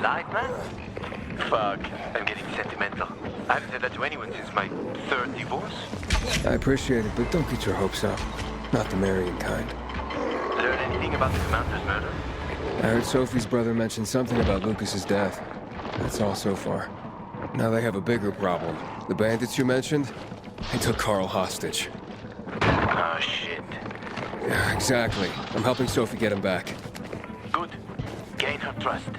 alive, man? Fuck, I'm getting sentimental. I haven't said that to anyone since my third divorce. I appreciate it, but don't get your hopes up. Not the marrying kind. Learn anything about the commander's murder? I heard Sophie's brother mention something about Lucas's death. That's all so far. Now they have a bigger problem. The bandits you mentioned? They took Carl hostage. Oh, shit. Yeah, exactly. I'm helping Sophie get him back. Good. Gain her trust.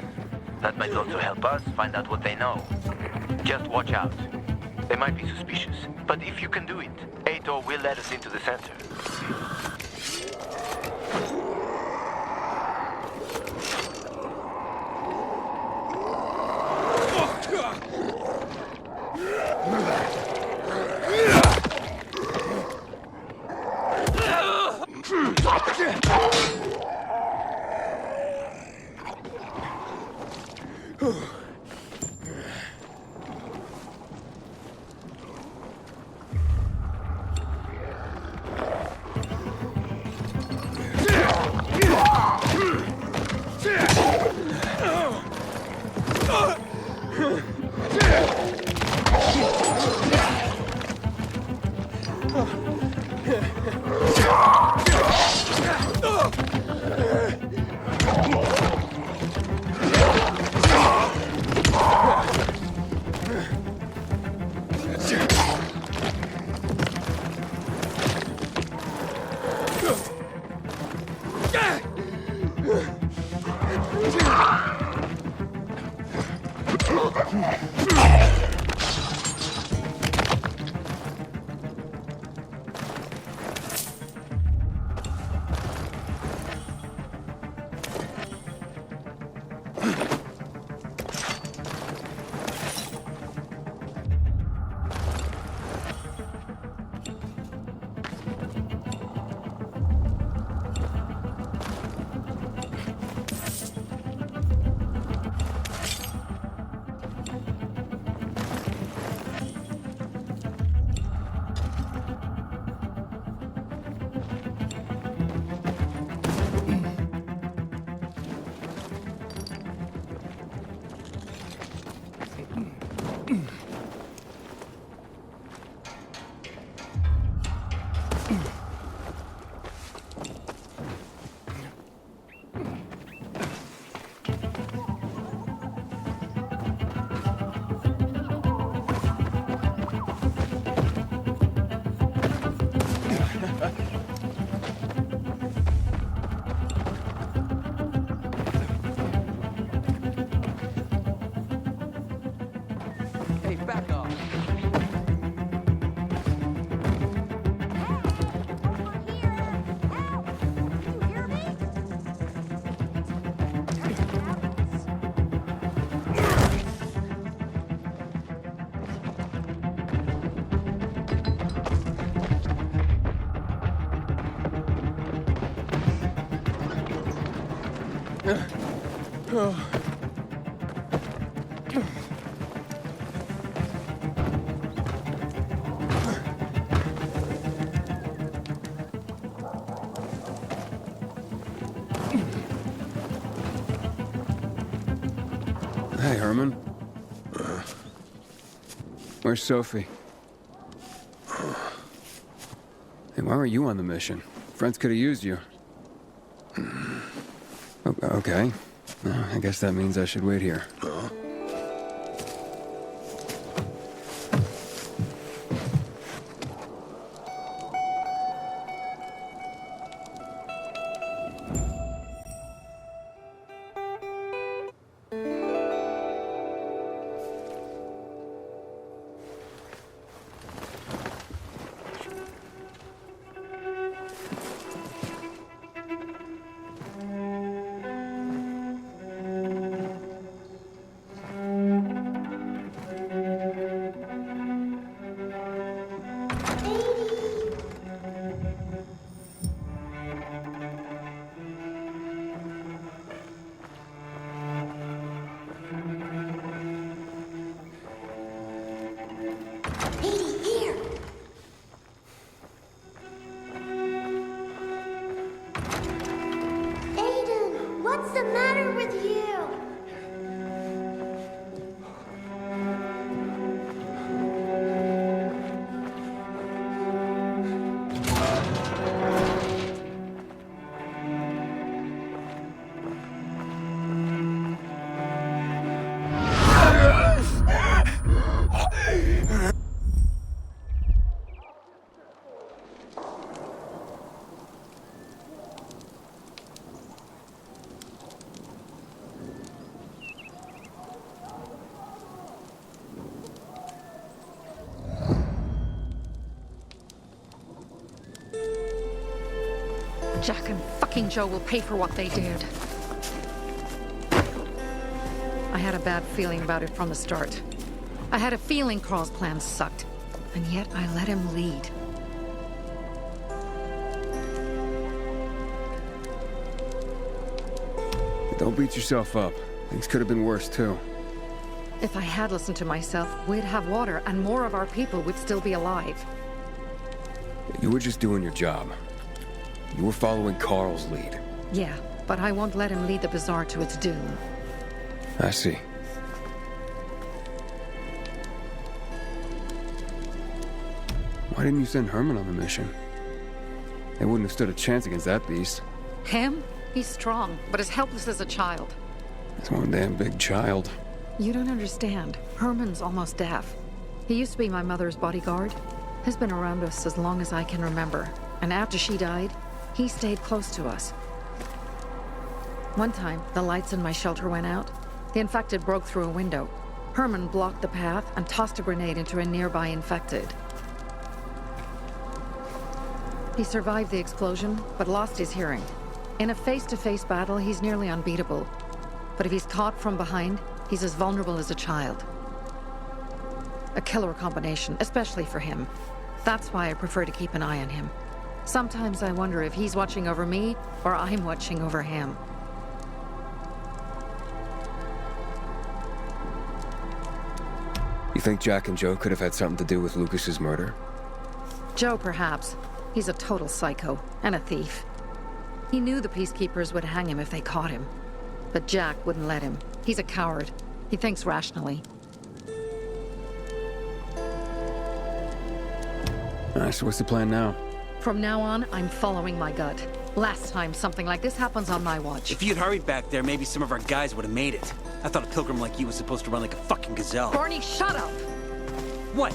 That might also help us find out what they know. Just watch out. They might be suspicious. But if you can do it, Ator will let us into the center. Hey, back off. Hey, Herman. Where's Sophie? Hey, why were you on the mission? Friends could have used you. Okay. I guess that means I should wait here. Jack and fucking Joe will pay for what they did. I had a bad feeling about it from the start. I had a feeling Carl's plan sucked, and yet I let him lead. Don't beat yourself up. Things could have been worse, too. If I had listened to myself, we'd have water, and more of our people would still be alive. You were just doing your job. You were following Carl's lead. Yeah, but I won't let him lead the bazaar to its doom. I see. Why didn't you send Herman on the mission? They wouldn't have stood a chance against that beast. Him? He's strong, but as helpless as a child. He's one damn big child. You don't understand. Herman's almost deaf. He used to be my mother's bodyguard. He's been around us as long as I can remember. And after she died, he stayed close to us. One time, the lights in my shelter went out. The infected broke through a window. Herman blocked the path and tossed a grenade into a nearby infected. He survived the explosion, but lost his hearing. In a face-to-face battle, he's nearly unbeatable. But if he's caught from behind, he's as vulnerable as a child. A killer combination, especially for him. That's why I prefer to keep an eye on him. Sometimes I wonder if he's watching over me, or I'm watching over him. You think Jack and Joe could have had something to do with Lucas's murder? Joe, perhaps. He's a total psycho, and a thief. He knew the Peacekeepers would hang him if they caught him. But Jack wouldn't let him. He's a coward. He thinks rationally. Alright, so what's the plan now? From now on, I'm following my gut. Last time something like this happens on my watch. If you'd hurried back there, maybe some of our guys would have made it. I thought a pilgrim like you was supposed to run like a fucking gazelle. Barney, shut up! What?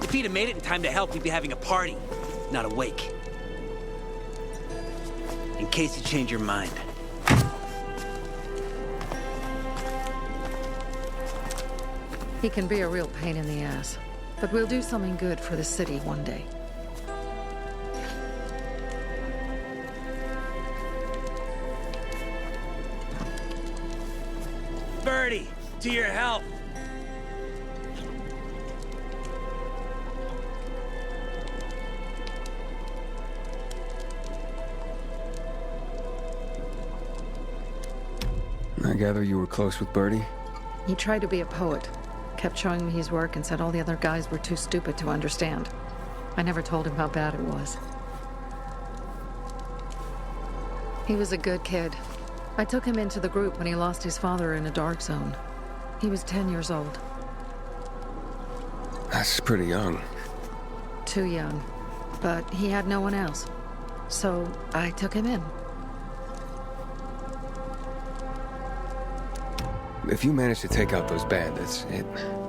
If he'd have made it in time to help, we'd be having a party, not a wake. In case you change your mind. He can be a real pain in the ass. But we'll do something good for the city one day. Birdie, to your help! I gather you were close with Birdie? He tried to be a poet. Kept showing me his work and said all the other guys were too stupid to understand. I never told him how bad it was. He was a good kid. I took him into the group when he lost his father in a dark zone. He was 10 years old. That's pretty young. Too young. But he had no one else. So I took him in. If you manage to take out those bandits,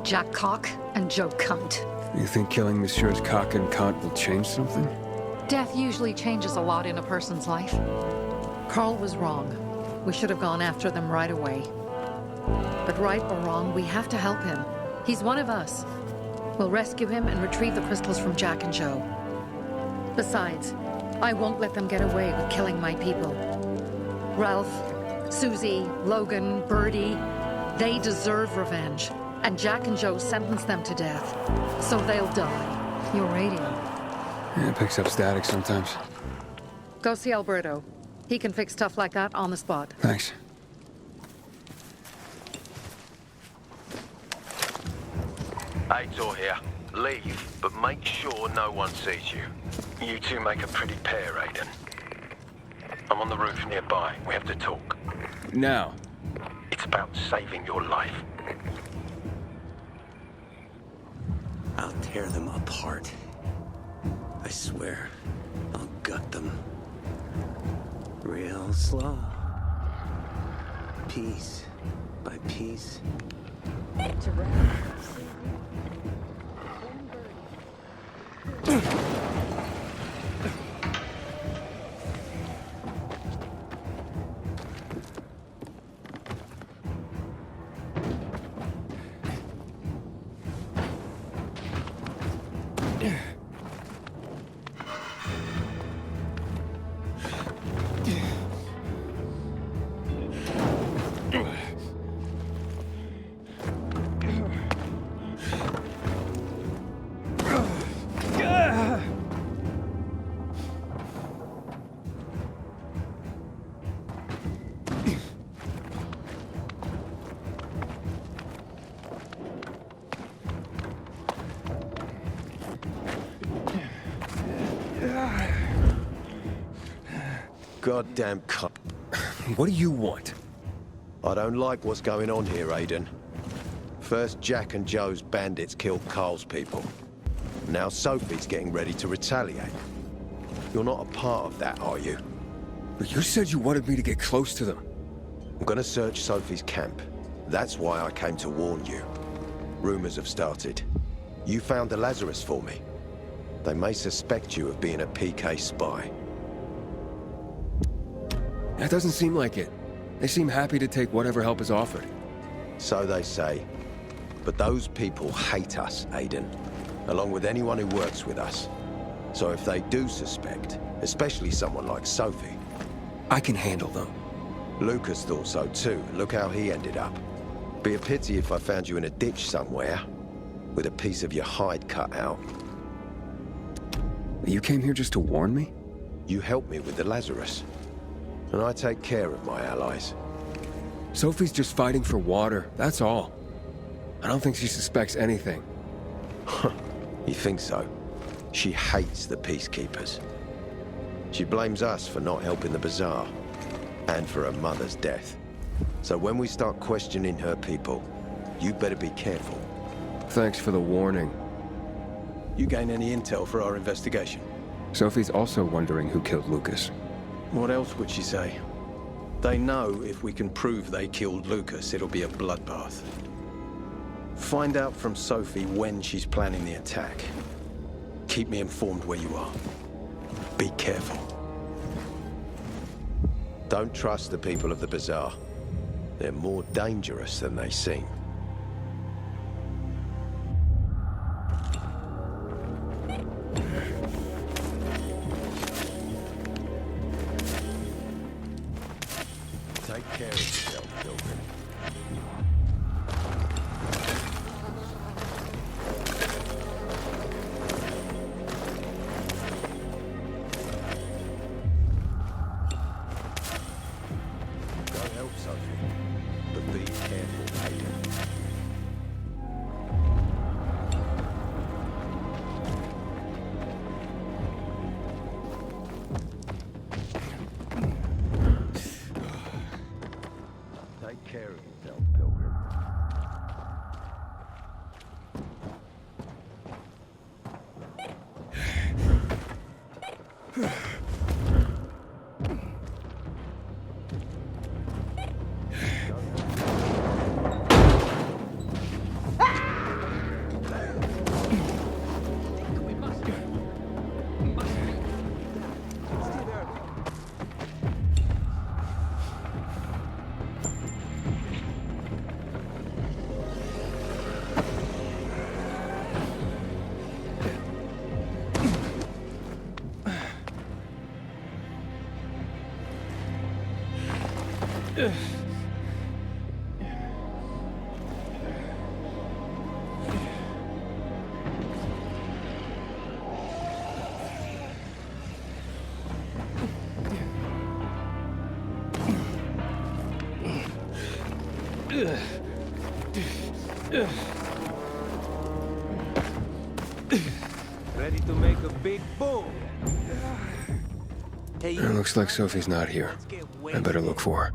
Jack Cock and Joe Cunt. You think killing Messieurs Cock and Cunt will change something? Death usually changes a lot in a person's life. Carl was wrong. We should have gone after them right away. But right or wrong, we have to help him. He's one of us. We'll rescue him and retrieve the crystals from Jack and Joe. Besides, I won't let them get away with killing my people. Ralph, Susie, Logan, Birdie, they deserve revenge. And Jack and Joe sentenced them to death. So they'll die. Your radio. Yeah, it picks up static sometimes. Go see Alberto. He can fix stuff like that on the spot. Thanks. Aitor here. Leave, but make sure no one sees you. You two make a pretty pair, Aiden. I'm on the roof nearby. We have to talk. Now. It's about saving your life. I'll tear them apart. I swear, I'll gut them. Real slow. Piece by piece. goddamn cunt. What do you want? I don't like what's going on here, Aiden. First, Jack and Joe's bandits killed Carl's people. Now Sophie's getting ready to retaliate. You're not a part of that, are you? But you said you wanted me to get close to them. I'm gonna search Sophie's camp. That's why I came to warn you. Rumors have started. You found the Lazarus for me. They may suspect you of being a PK spy. That doesn't seem like it. They seem happy to take whatever help is offered. So they say. But those people hate us, Aiden. Along with anyone who works with us. So if they do suspect, especially someone like Sophie... I can handle them. Lucas thought so too. Look how he ended up. Be a pity if I found you in a ditch somewhere, with a piece of your hide cut out. You came here just to warn me? You helped me with the Lazarus. And I take care of my allies. Sophie's just fighting for water, that's all. I don't think she suspects anything. You think so? She hates the peacekeepers. She blames us for not helping the bazaar, and for her mother's death. So when we start questioning her people, you better be careful. Thanks for the warning. You gain any intel for our investigation? Sophie's also wondering who killed Lucas. What else would she say? They know if we can prove they killed Lucas, it'll be a bloodbath. Find out from Sophie when she's planning the attack. Keep me informed where you are. Be careful. Don't trust the people of the bazaar. They're more dangerous than they seem. Take care of yourself, Pilgrim. Go help Sophie, but be careful, Aiden. Take care of yourself, Pilgrim. Ready to make a big boom. Hey, It looks like Sophie's not here. I better look for her.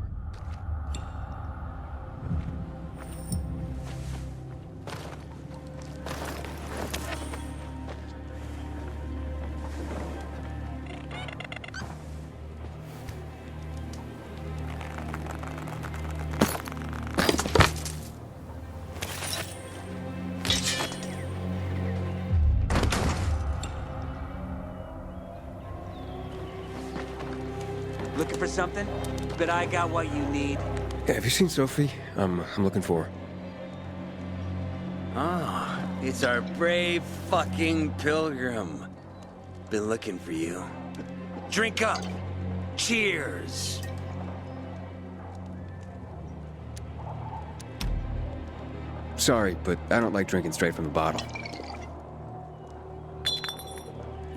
looking for something? But I got what you need. Yeah, have you seen Sophie? I'm looking for her. Ah, it's our brave fucking pilgrim. Been looking for you. Drink up. Cheers. Sorry, but I don't like drinking straight from the bottle.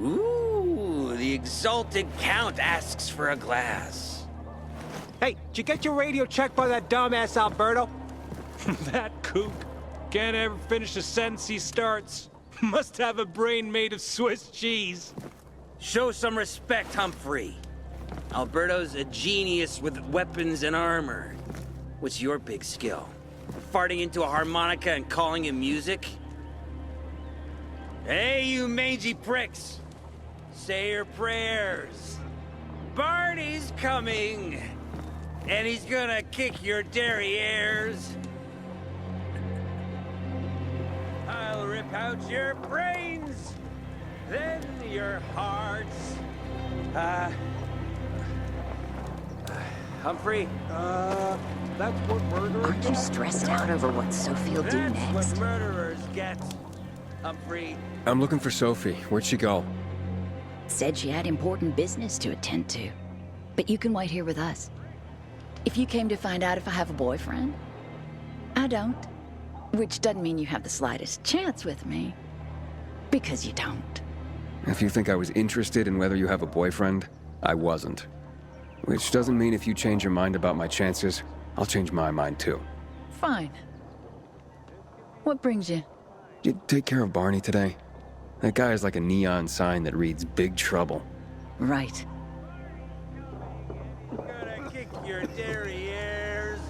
Ooh, the exalted count asks for a glass. Hey, did you get your radio checked by that dumbass Alberto? That kook. Can't ever finish a sentence he starts. Must have a brain made of Swiss cheese. Show some respect, Humphrey. Alberto's a genius with weapons and armor. What's your big skill? Farting into a harmonica and calling it music? Hey, you mangy pricks! Say your prayers. Barney's coming! And he's gonna kick your derrieres. I'll rip out your brains, then your hearts. Humphrey? That's what murderers Aren't you stressed out over what Sophie'll do That's next? what murderers get, Humphrey. I'm looking for Sophie. Where'd she go? Said she had important business to attend to. But you can wait here with us. If you came to find out if I have a boyfriend, I don't. Which doesn't mean you have the slightest chance with me. Because you don't. If you think I was interested in whether you have a boyfriend, I wasn't. Which doesn't mean if you change your mind about my chances, I'll change my mind too. Fine. What brings you? Did you take care of Barney today? That guy is like a neon sign that reads Big Trouble. Right. Gonna kick your derrieres.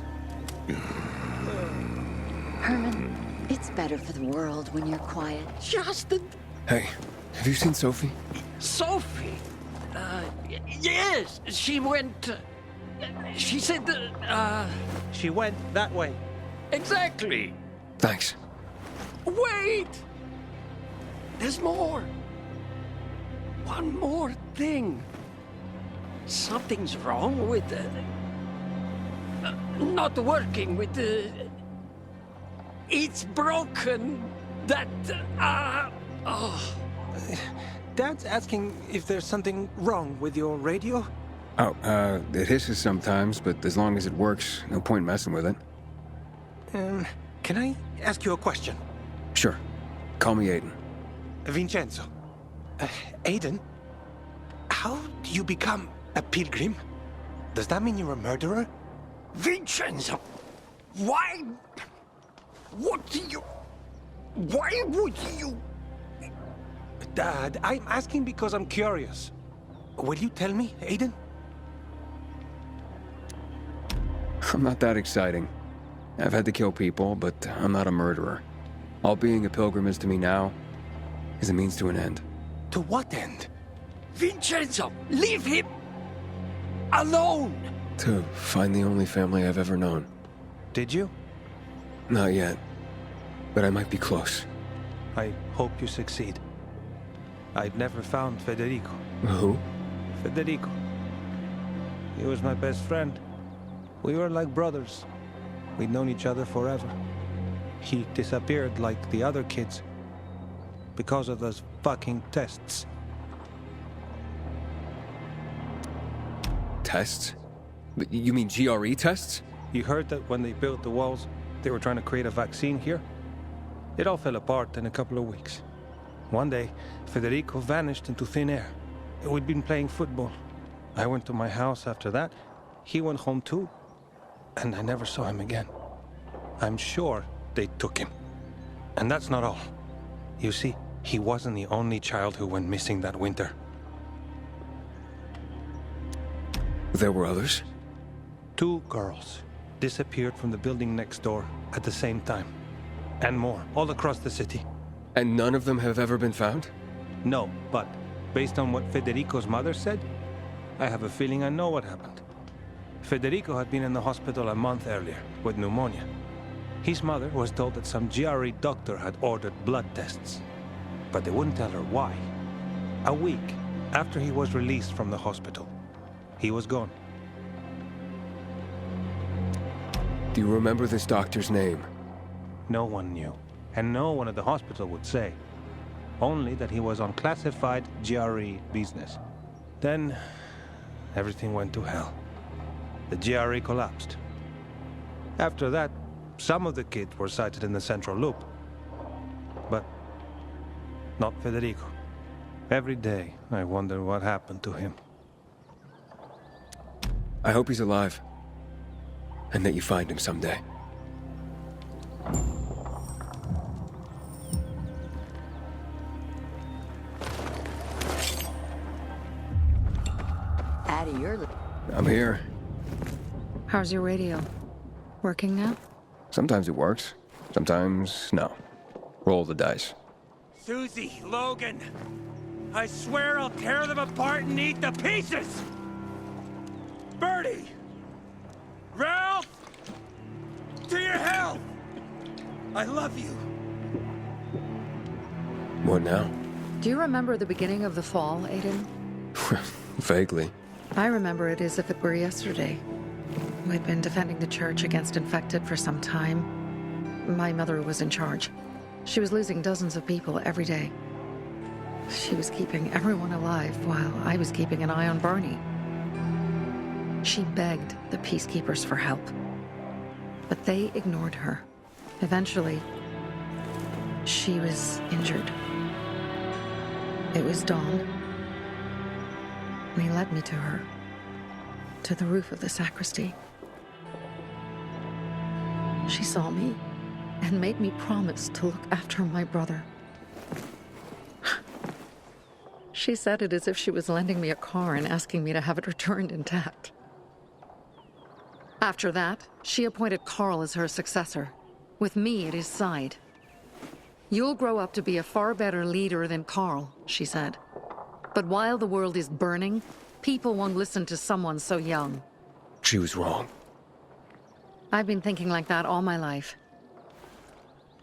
Herman, it's better for the world when you're quiet. Justin, Hey, have you seen Sophie? Sophie. Yes, she went. She said that. She went that way. Exactly. Thanks. Wait! There's more. One more thing. Something's wrong with not working with the. It's broken. That. Oh. Dad's asking if there's something wrong with your radio? Oh, it hisses sometimes, but as long as it works, no point messing with it. Can I ask you a question? Sure. Call me Aiden. Vincenzo. Aiden? How do you become a pilgrim? Does that mean you're a murderer? Vincenzo! Why? What do you. Why would you. Dad, I'm asking because I'm curious. Will you tell me, Aiden? I'm not that exciting. I've had to kill people, but I'm not a murderer. All being a pilgrim is to me now is a means to an end. To what end? Vincenzo! Leave him! Alone! To find the only family I've ever known. Did you? Not yet, but I might be close. I hope you succeed. I've never found Federico. Who? Federico. He was my best friend. We were like brothers. We'd known each other forever. He disappeared like the other kids. Because of those fucking tests. Tests? But you mean GRE tests? You heard that when they built the walls, they were trying to create a vaccine here? It all fell apart in a couple of weeks. One day, Federico vanished into thin air. We'd been playing football. I went to my house after that. He went home too. And I never saw him again. I'm sure they took him. And that's not all. You see, he wasn't the only child who went missing that winter. There were others? 2 girls disappeared from the building next door at the same time. And more, all across the city. And none of them have ever been found? No, but based on what Federico's mother said, I have a feeling I know what happened. Federico had been in the hospital a month earlier with pneumonia. His mother was told that some GRE doctor had ordered blood tests, but they wouldn't tell her why. A week after he was released from the hospital, he was gone. Do you remember this doctor's name? No one knew, and no one at the hospital would say. Only that he was on classified GRE business. Then, everything went to hell. The GRE collapsed. After that, some of the kids were sighted in the central loop. But not Federico. Every day, I wonder what happened to him. I hope he's alive. And that you find him someday. At of your... I'm here. How's your radio? Working now? Sometimes it works. Sometimes, no. Roll the dice. Susie, Logan, I swear I'll tear them apart and eat the pieces! Bertie! Ralph! To your health! I love you. What now? Do you remember the beginning of the fall, Aiden? Vaguely. I remember it as if it were yesterday. We'd been defending the church against infected for some time. My mother was in charge. She was losing dozens of people every day. She was keeping everyone alive while I was keeping an eye on Barney. She begged the peacekeepers for help, but they ignored her. Eventually, she was injured. It was dawn, and he led me to her, to the roof of the sacristy. She saw me and made me promise to look after my brother. She said it as if she was lending me a car and asking me to have it returned intact. After that, she appointed Carl as her successor, with me at his side. You'll grow up to be a far better leader than Carl, she said. But while the world is burning, people won't listen to someone so young. She was wrong. I've been thinking like that all my life.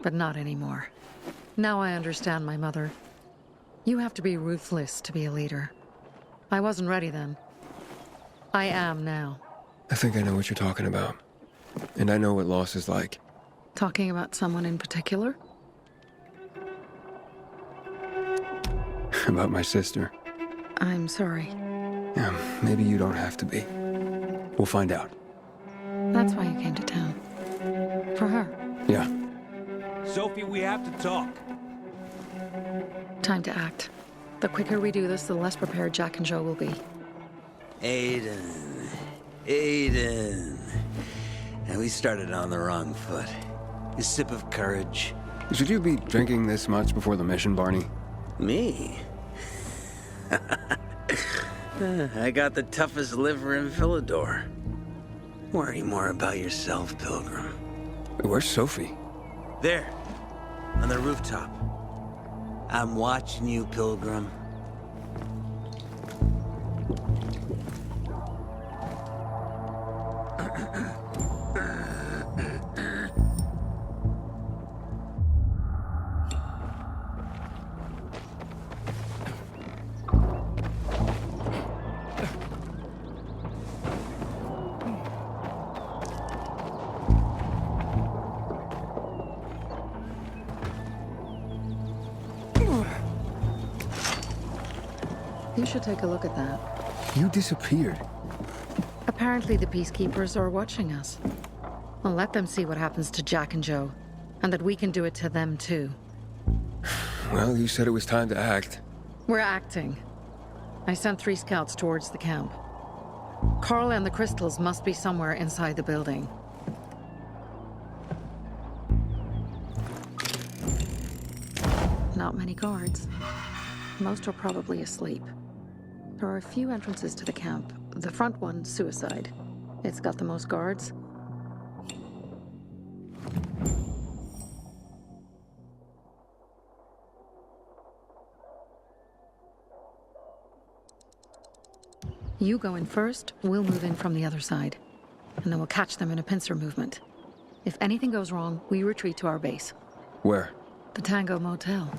But not anymore. Now I understand my mother. You have to be ruthless to be a leader. I wasn't ready then. I am now. I think I know what you're talking about. And I know what loss is like. Talking about someone in particular? About my sister. I'm sorry. Yeah, maybe you don't have to be. We'll find out. That's why you came to town. For her. Yeah. Sophie, we have to talk. Time to act. The quicker we do this, the less prepared Jack and Joe will be. Aiden. And we started on the wrong foot. A sip of courage. Should you be drinking this much before the mission, Barney? Me? I got the toughest liver in Philidor. Worry more about yourself, Pilgrim. Where's Sophie? There, on the rooftop. I'm watching you, Pilgrim. You should take a look at that. You disappeared. Apparently the peacekeepers are watching us. I'll let them see what happens to Jack and Joe, and that we can do it to them too. Well, you said it was time to act. We're acting. I sent 3 scouts towards the camp. Carl and the crystals must be somewhere inside the building. Not many guards. Most are probably asleep. There are a few entrances to the camp. The front one, suicide. It's got the most guards. You go in first, we'll move in from the other side. And then we'll catch them in a pincer movement. If anything goes wrong, we retreat to our base. Where? The Tango Motel.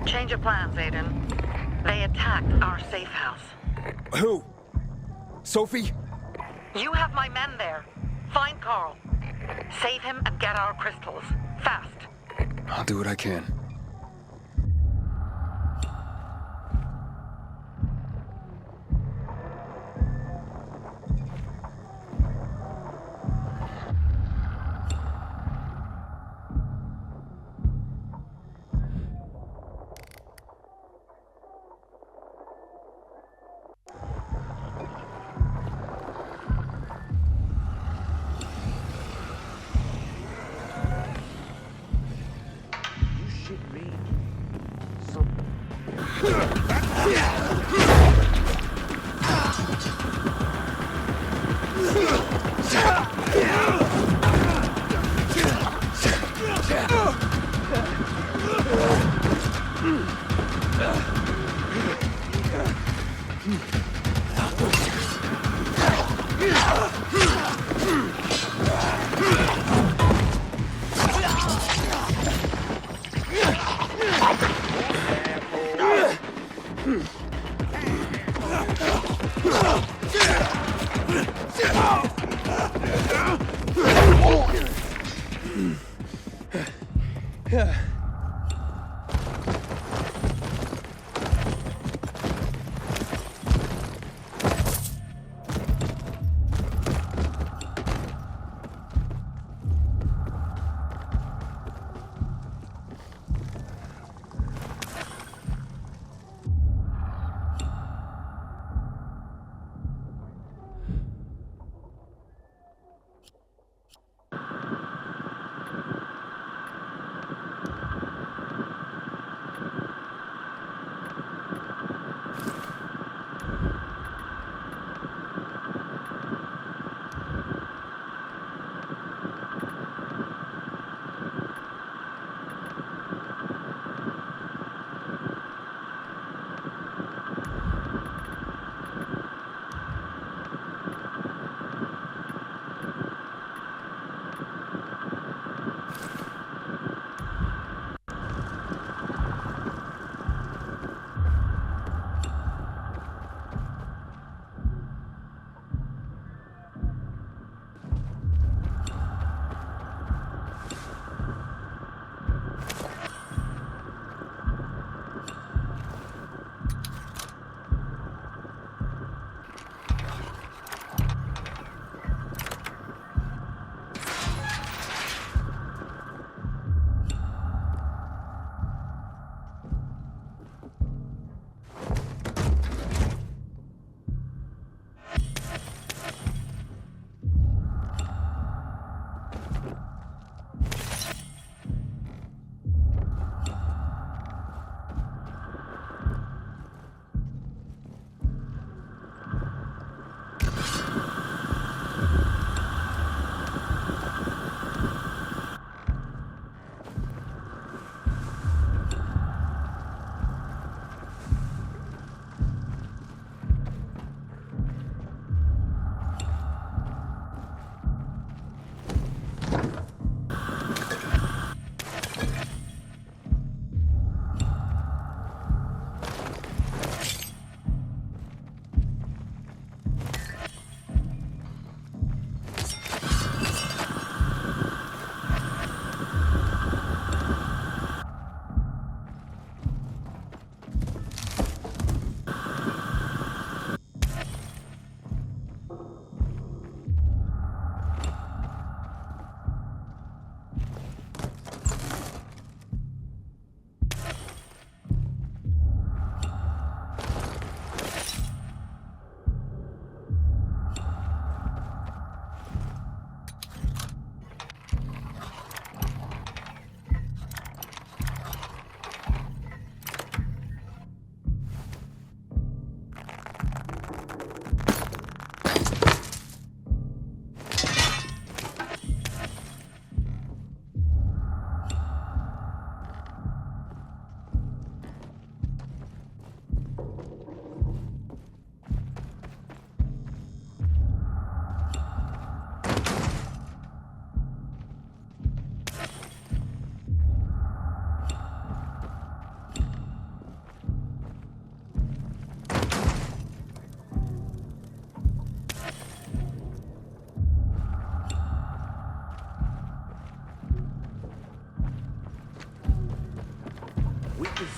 Change of plans, Aiden. They attacked our safe house. Who? Sophie? You have my men there. Find Carl. Save him and get our crystals. Fast. I'll do what I can.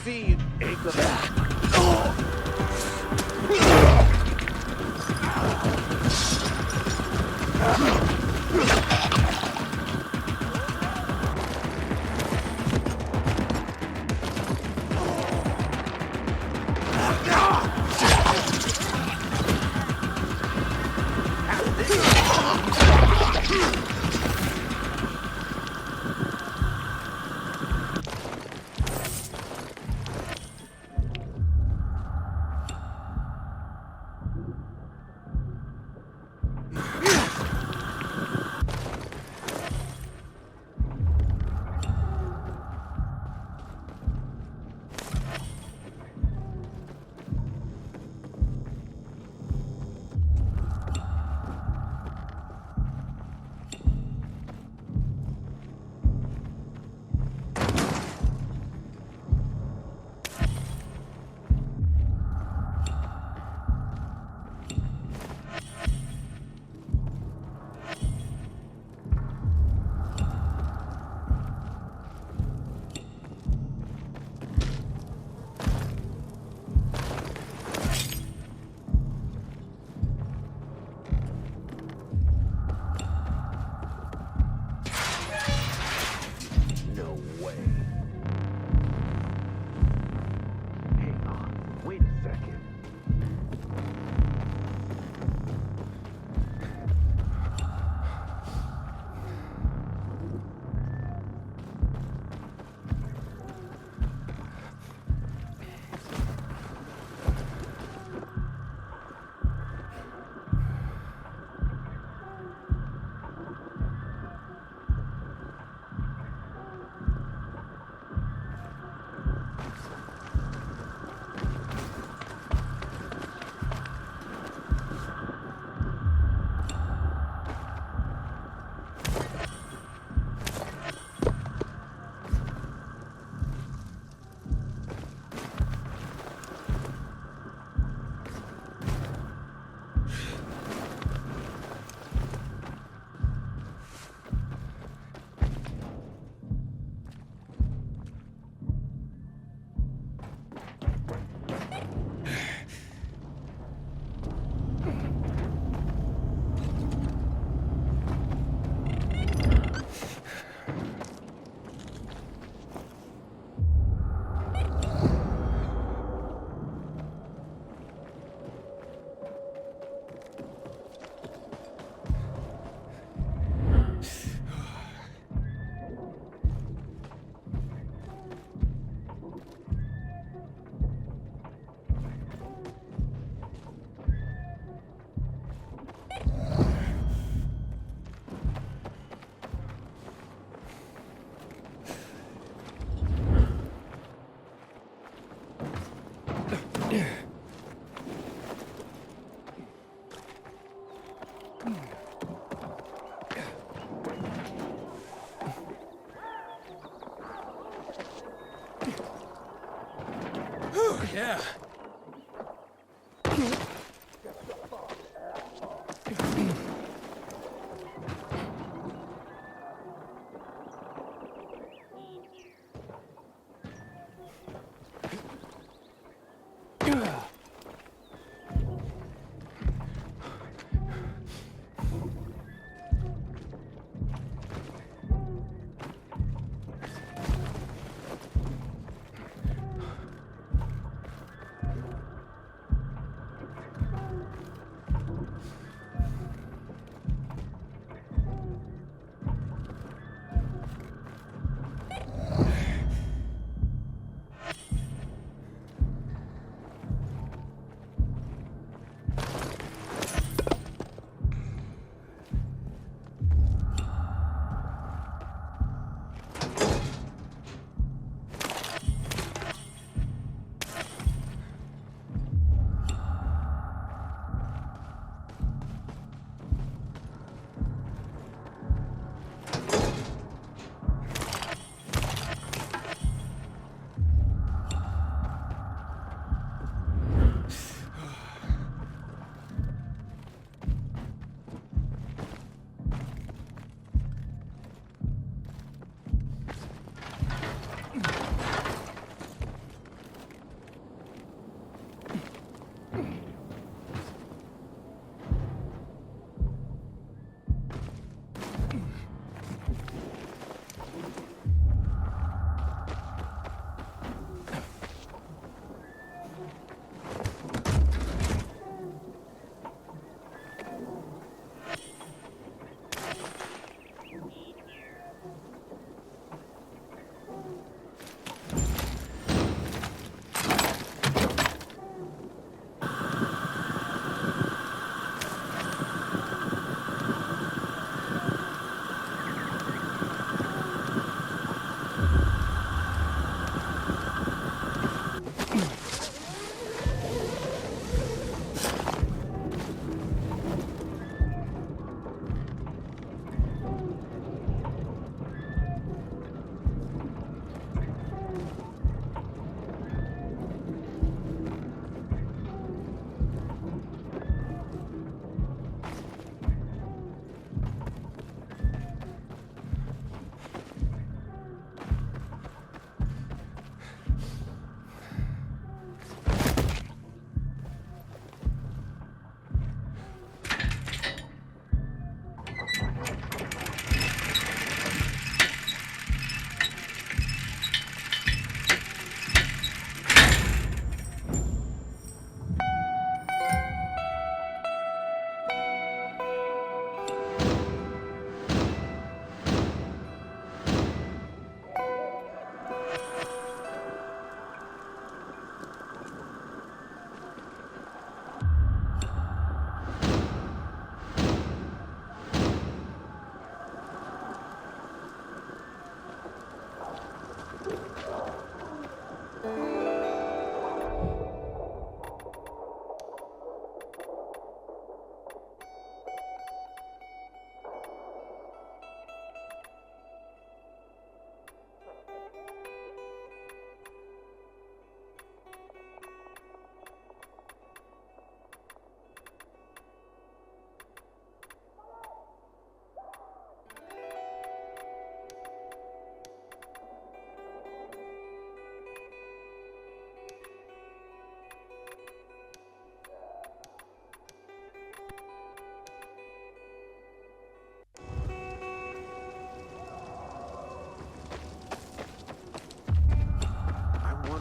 feed. Yeah.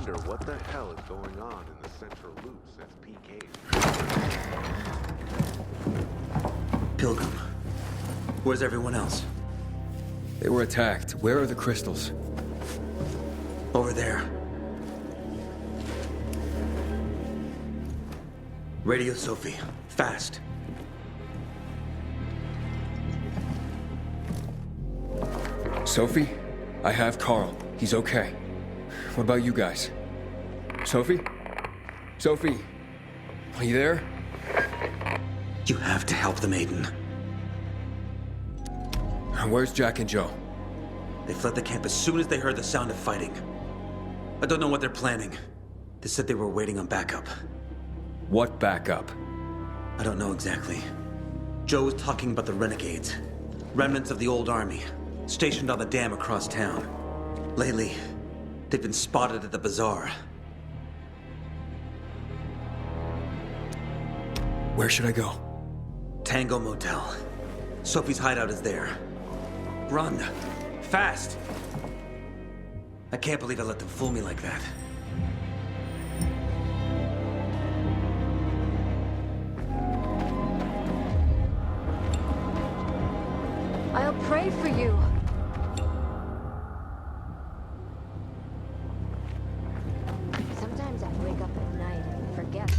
wonder what the hell is going on in the central loop since PK. Pilgrim, where's everyone else? They were attacked. Where are the crystals? Over there. Radio Sophie, fast. Sophie? I have Carl. He's okay. What about you guys? Sophie? Sophie? Are you there? You have to help the maiden. Where's Jack and Joe? They fled the camp as soon as they heard the sound of fighting. I don't know what they're planning. They said they were waiting on backup. What backup? I don't know exactly. Joe was talking about the renegades. Remnants of the old army, stationed on the dam across town. Lately, they've been spotted at the bazaar. Where should I go? Tango Motel. Sophie's hideout is there. Run. Fast! I can't believe I let them fool me like that. I'll pray for you. Sometimes I wake up at night and forget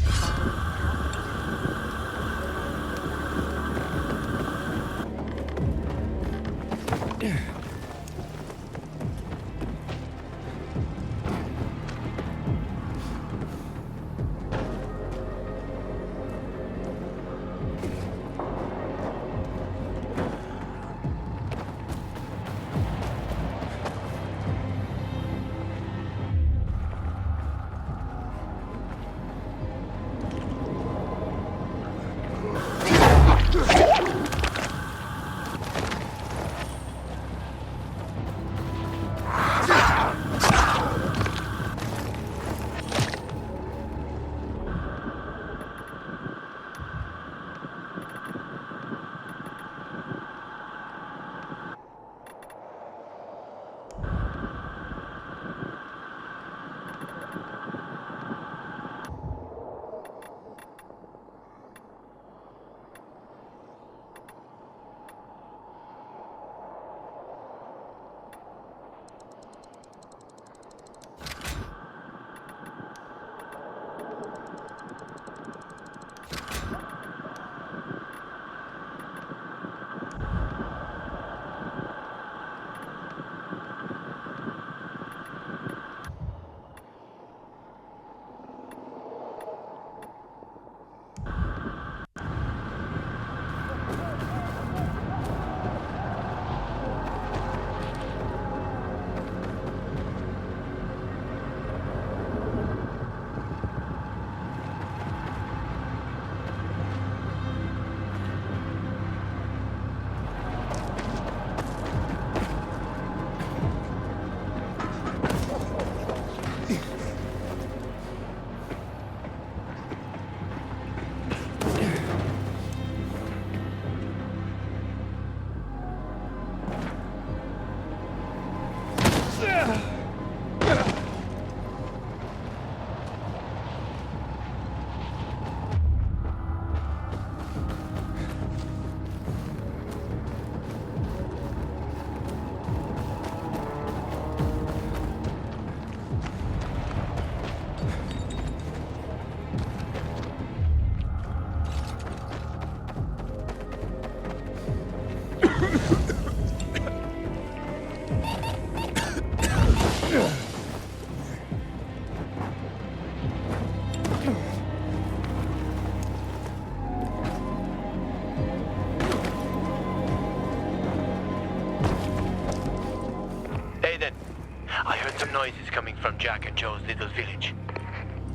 the noises coming from Jack and Joe's little village.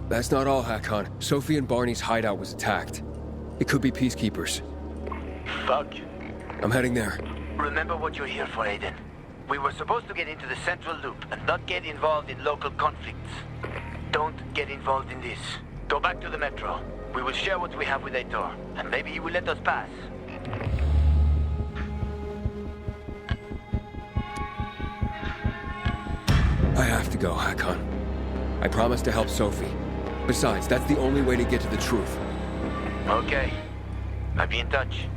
That's not all, Hakon. Sophie and Barney's hideout was attacked. It could be peacekeepers. Fuck. I'm heading there. Remember what you're here for, Aiden. We were supposed to get into the central loop and not get involved in local conflicts. Don't get involved in this. Go back to the metro. We will share what we have with Aitor, and maybe he will let us pass. I have to go, Hakon. I promise to help Sophie. Besides, that's the only way to get to the truth. Okay. I'll be in touch.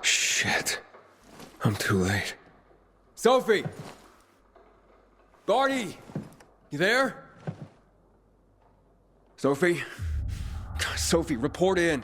Shit. I'm too late. Sophie! Barney! You there? Sophie? Sophie, report in.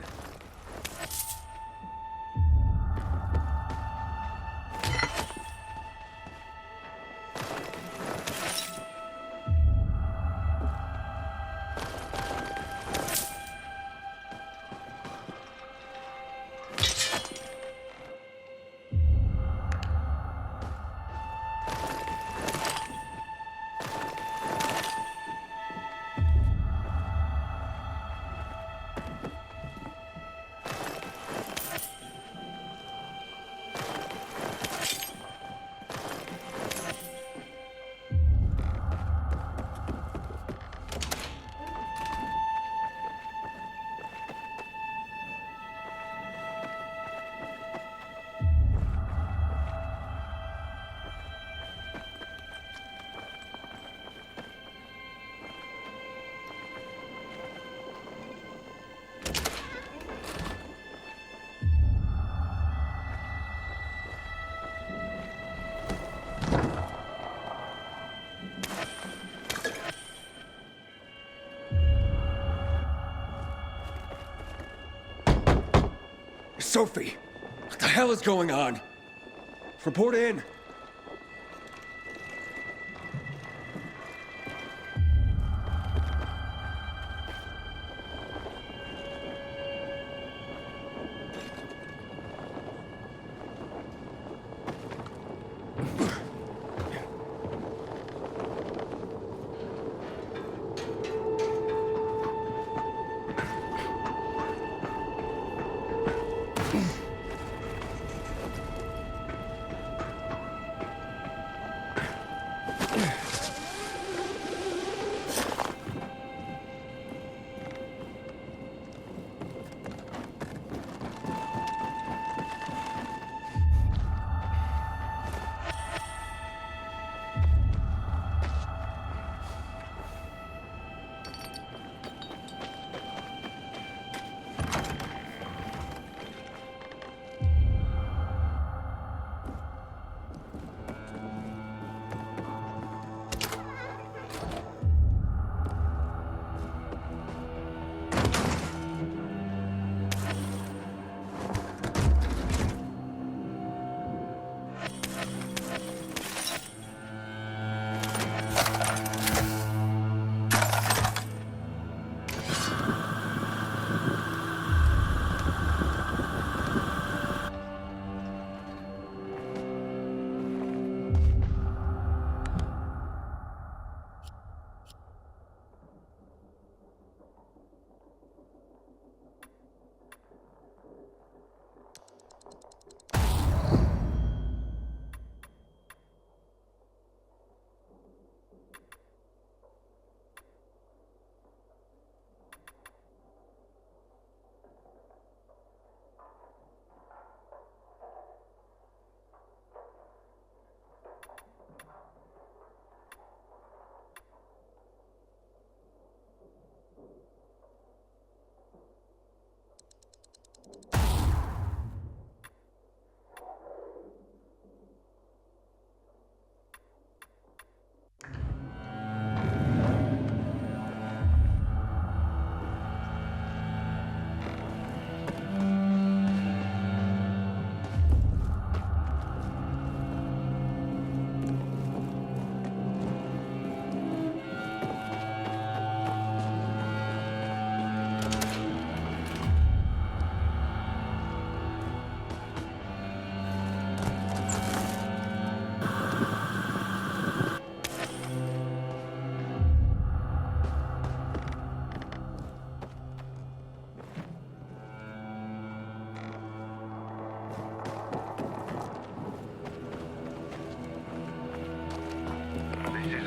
Sophie! What the hell is going on? Report in!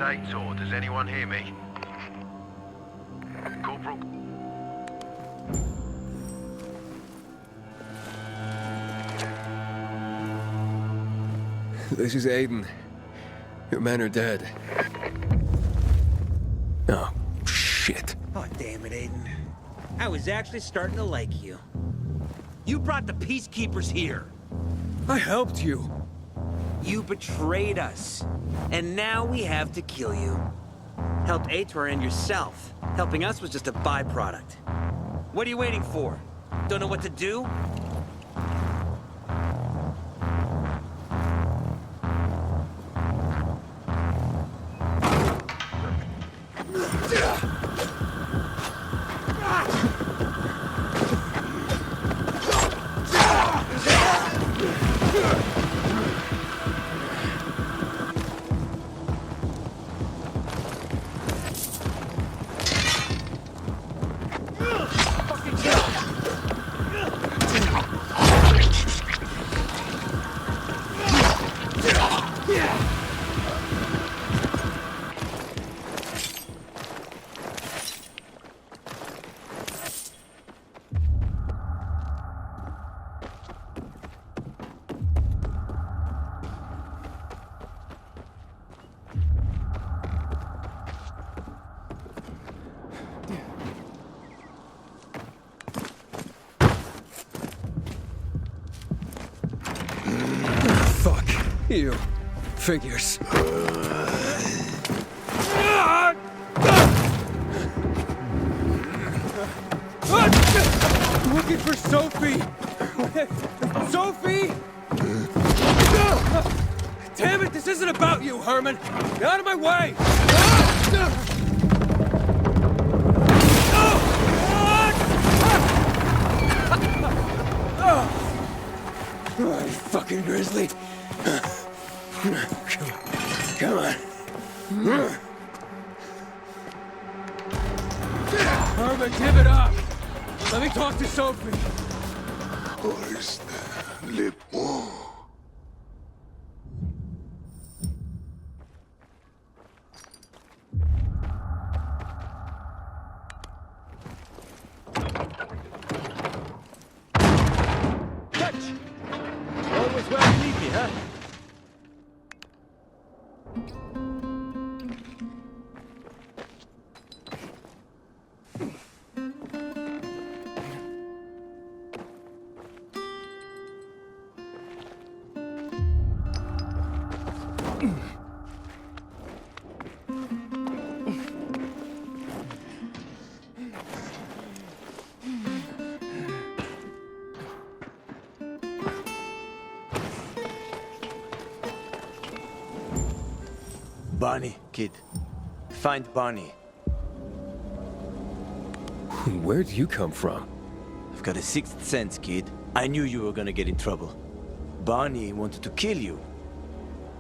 Aitor. Does anyone hear me? Corporal... This is Aiden. Your men are dead. Oh, shit. Oh, damn it, Aiden. I was actually starting to like you. You brought the peacekeepers here. I helped you. You betrayed us. And now we have to kill you. Helped Aitor and yourself. Helping us was just a byproduct. What are you waiting for? Don't know what to do? Fuck. You. Figures. Looking for Sophie! Sophie! Damn it, this isn't about you, Herman! Get out of my way! Oh, you fucking grizzly! Come on. Herman, give it up! Let me talk to Sophie! Always well to meet me, huh? Barney, kid. Find Barney. Where'd you come from? I've got a sixth sense, kid. I knew you were gonna get in trouble. Barney wanted to kill you.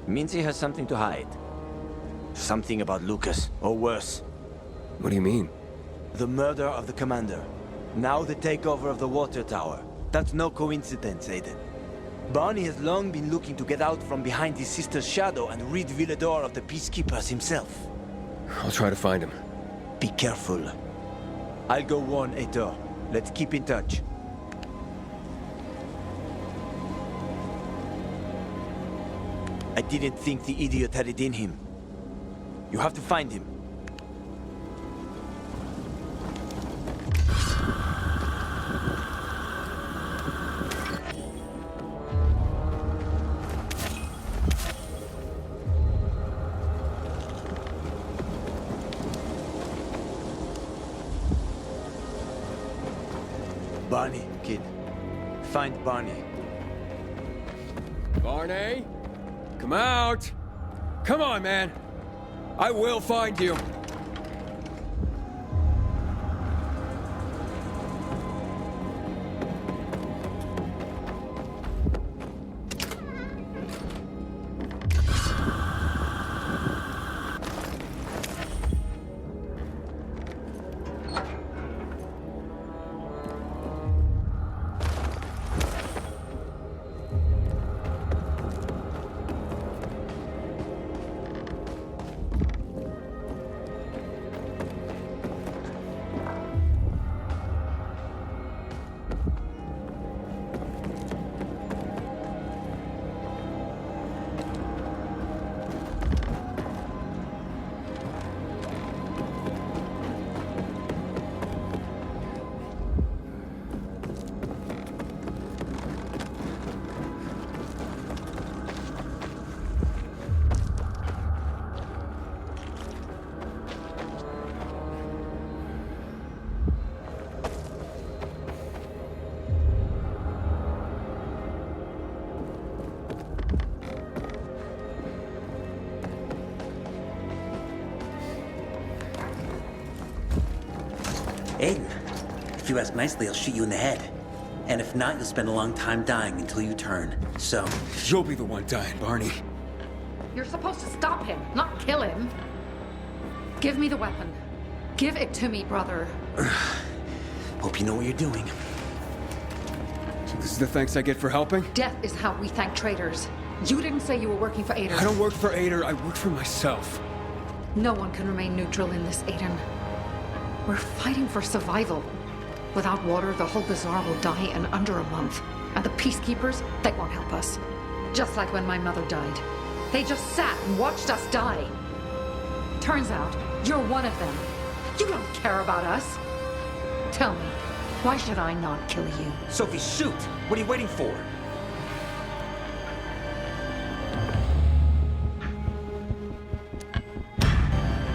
Means he has something to hide. Something about Lucas, or worse. What do you mean? The murder of the commander. Now the takeover of the water tower. That's no coincidence, Aiden. Barney has long been looking to get out from behind his sister's shadow and rid Villador of the peacekeepers himself. I'll try to find him. Be careful. I'll go warn Aitor. Let's keep in touch. I didn't think the idiot had it in him. You have to find him. Barney, kid. Find Barney. Barney? Come out! Come on, man! I will find you! Aiden, if you ask nicely, I'll shoot you in the head. And if not, you'll spend a long time dying until you turn. So... You'll be the one dying, Barney. You're supposed to stop him, not kill him. Give me the weapon. Give it to me, brother. Hope you know what you're doing. So this is the thanks I get for helping? Death is how we thank traitors. You didn't say you were working for Ader. I don't work for Ader, I work for myself. No one can remain neutral in this, Aiden. We're fighting for survival. Without water, the whole bazaar will die in under a month. And the peacekeepers, they won't help us. Just like when my mother died. They just sat and watched us die. Turns out, you're one of them. You don't care about us. Tell me, why should I not kill you? Sophie, shoot! What are you waiting for?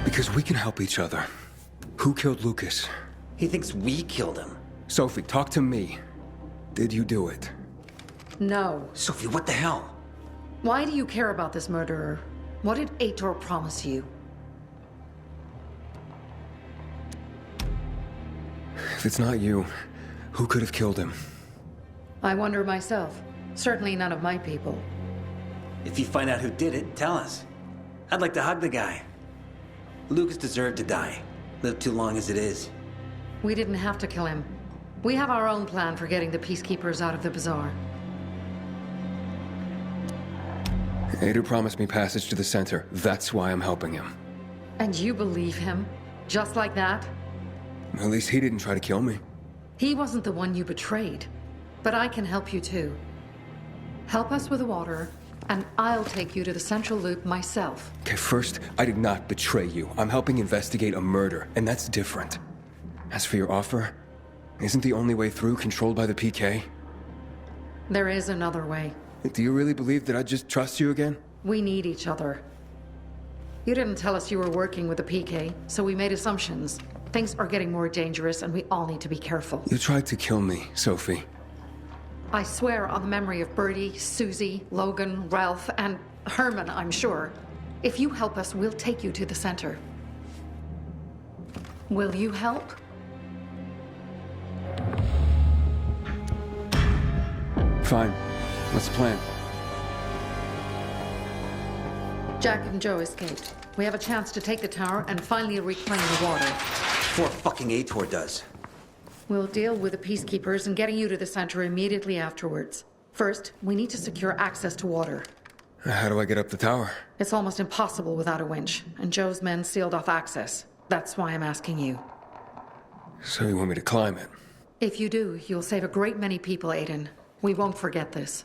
Because we can help each other. Who killed Lucas? He thinks we killed him. Sophie, talk to me. Did you do it? No. Sophie, what the hell? Why do you care about this murderer? What did Ator promise you? If it's not you, who could have killed him? I wonder myself. Certainly none of my people. If you find out who did it, tell us. I'd like to hug the guy. Lucas deserved to die. Lived too long as it is. We didn't have to kill him. We have our own plan for getting the peacekeepers out of the bazaar. Ader promised me passage to the center. That's why I'm helping him. And you believe him? Just like that? At least he didn't try to kill me. He wasn't the one you betrayed. But I can help you too. Help us with the water, and I'll take you to the central loop myself. Okay, first, I did not betray you. I'm helping investigate a murder, and that's different. As for your offer, isn't the only way through controlled by the PK? There is another way. Do you really believe that I'd just trust you again? We need each other. You didn't tell us you were working with the PK, so we made assumptions. Things are getting more dangerous, and we all need to be careful. You tried to kill me, Sophie. I swear on the memory of Bertie, Susie, Logan, Ralph, and Herman, I'm sure. If you help us, we'll take you to the center. Will you help? Fine. What's the plan? Jack and Joe escaped. We have a chance to take the tower and finally reclaim the water. Before fucking Ator does. We'll deal with the peacekeepers and getting you to the center immediately afterwards. First, we need to secure access to water. How do I get up the tower? It's almost impossible without a winch, and Joe's men sealed off access. That's why I'm asking you. So you want me to climb it? If you do, you'll save a great many people, Aiden. We won't forget this.